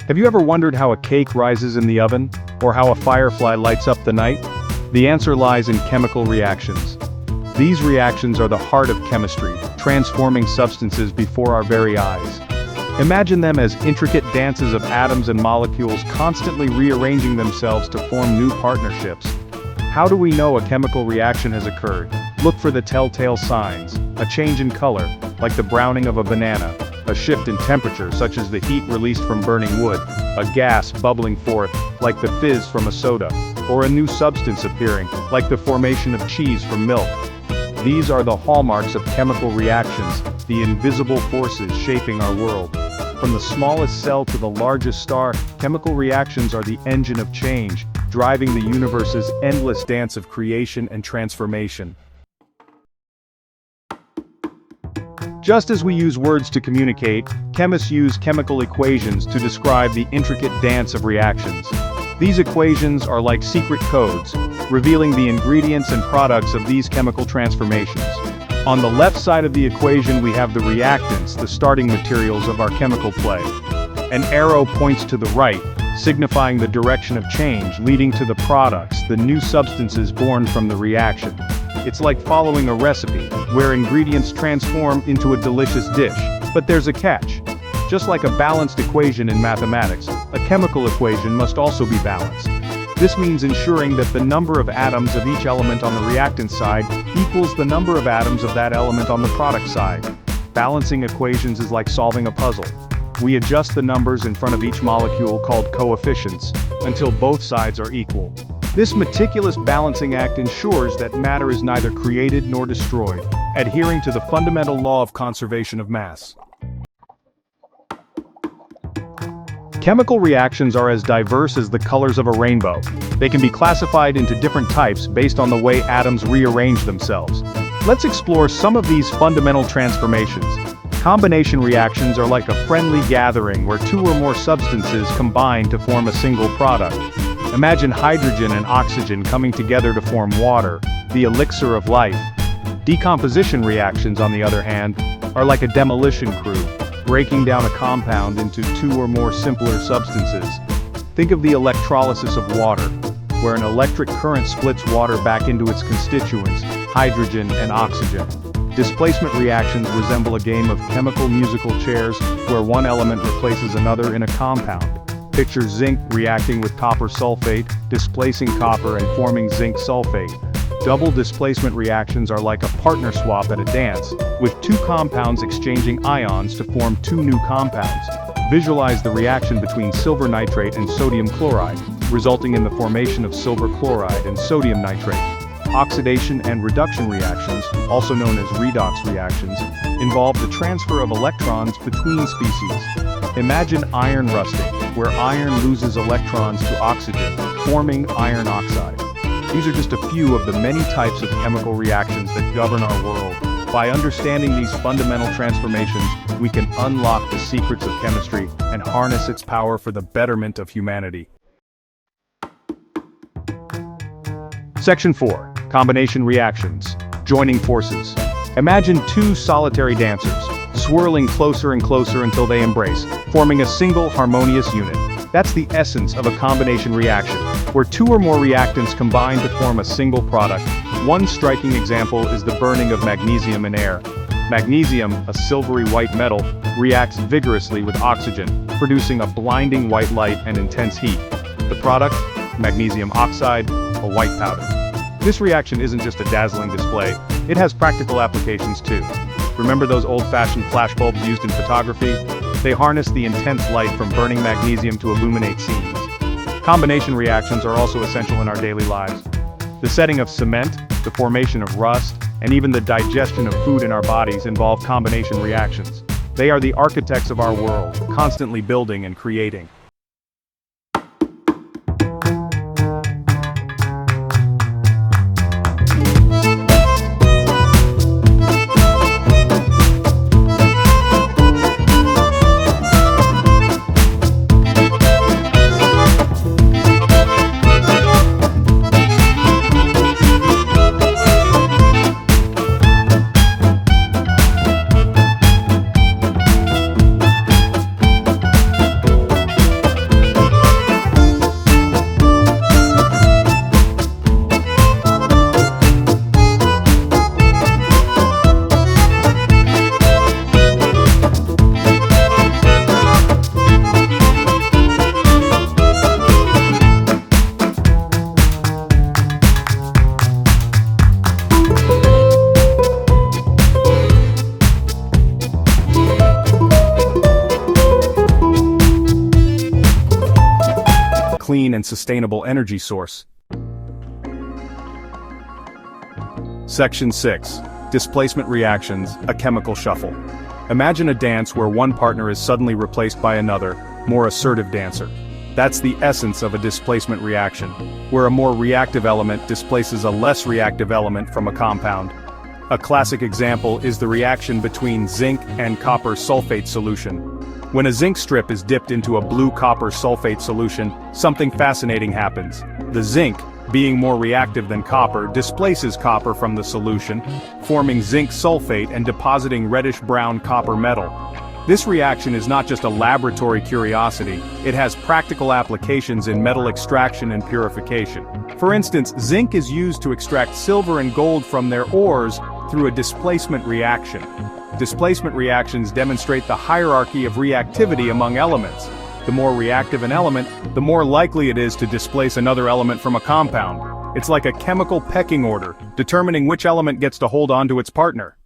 Have you ever wondered how a cake rises in the oven, or how a firefly lights up the night? The answer lies in chemical reactions. These reactions are the heart of chemistry, transforming substances before our very eyes. Imagine them as intricate dances of atoms and molecules constantly rearranging themselves to form new partnerships. How do we know a chemical reaction has occurred? Look for the telltale signs: a change in color, like the browning of a banana; a shift in temperature, such as the heat released from burning wood; a gas bubbling forth, like the fizz from a soda; or a new substance appearing, like the formation of cheese from milk. These are the hallmarks of chemical reactions, the invisible forces shaping our world. From the smallest cell to the largest star, chemical reactions are the engine of change, driving the universe's endless dance of creation and transformation. Just as we use words to communicate, chemists use chemical equations to describe the intricate dance of reactions. These equations are like secret codes, revealing the ingredients and products of these chemical transformations. On the left side of the equation we have the reactants, the starting materials of our chemical play. An arrow points to the right, signifying the direction of change, leading to the products, the new substances born from the reaction. It's like following a recipe, where ingredients transform into a delicious dish. But there's a catch. Just like a balanced equation in mathematics, a chemical equation must also be balanced. This means ensuring that the number of atoms of each element on the reactant side equals the number of atoms of that element on the product side. Balancing equations is like solving a puzzle. We adjust the numbers in front of each molecule, called coefficients, until both sides are equal. This meticulous balancing act ensures that matter is neither created nor destroyed, adhering to the fundamental law of conservation of mass. Chemical reactions are as diverse as the colors of a rainbow. They can be classified into different types based on the way atoms rearrange themselves. Let's explore some of these fundamental transformations. Combination reactions are like a friendly gathering where two or more substances combine to form a single product. Imagine hydrogen and oxygen coming together to form water, the elixir of life. Decomposition reactions, on the other hand, are like a demolition crew, breaking down a compound into two or more simpler substances. Think of the electrolysis of water, where an electric current splits water back into its constituents, hydrogen and oxygen. Displacement reactions resemble a game of chemical musical chairs, where one element replaces another in a compound. Picture zinc reacting with copper sulfate, displacing copper and forming zinc sulfate. Double displacement reactions are like a partner swap at a dance, with two compounds exchanging ions to form two new compounds. Visualize the reaction between silver nitrate and sodium chloride, resulting in the formation of silver chloride and sodium nitrate. Oxidation and reduction reactions, also known as redox reactions, involve the transfer of electrons between species. Imagine iron rusting, where iron loses electrons to oxygen, forming iron oxide. These are just a few of the many types of chemical reactions that govern our world. By understanding these fundamental transformations, we can unlock the secrets of chemistry and harness its power for the betterment of humanity. Section 4. Combination reactions. Joining forces. Imagine two solitary dancers, swirling closer and closer until they embrace, forming a single harmonious unit. That's the essence of a combination reaction, where two or more reactants combine to form a single product. One striking example is the burning of magnesium in air. Magnesium, a silvery white metal, reacts vigorously with oxygen, producing a blinding white light and intense heat. The product? Magnesium oxide, a white powder. This reaction isn't just a dazzling display, it has practical applications too. Remember those old-fashioned flashbulbs used in photography? They harness the intense light from burning magnesium to illuminate scenes. Combination reactions are also essential in our daily lives. The setting of cement, the formation of rust, and even the digestion of food in our bodies involve combination reactions. They are the architects of our world, constantly building and creating. clean and sustainable energy source. Section 6. Displacement reactions, a chemical shuffle. Imagine a dance where one partner is suddenly replaced by another, more assertive dancer. That's the essence of a displacement reaction, where a more reactive element displaces a less reactive element from a compound. A classic example is the reaction between zinc and copper sulfate solution. When a zinc strip is dipped into a blue copper sulfate solution, something fascinating happens. The zinc, being more reactive than copper, displaces copper from the solution, forming zinc sulfate and depositing reddish-brown copper metal. This reaction is not just a laboratory curiosity, it has practical applications in metal extraction and purification. For instance, zinc is used to extract silver and gold from their ores through a displacement reaction. Displacement reactions demonstrate the hierarchy of reactivity among elements. The more reactive an element, the more likely it is to displace another element from a compound. It's like a chemical pecking order, determining which element gets to hold on to its partner.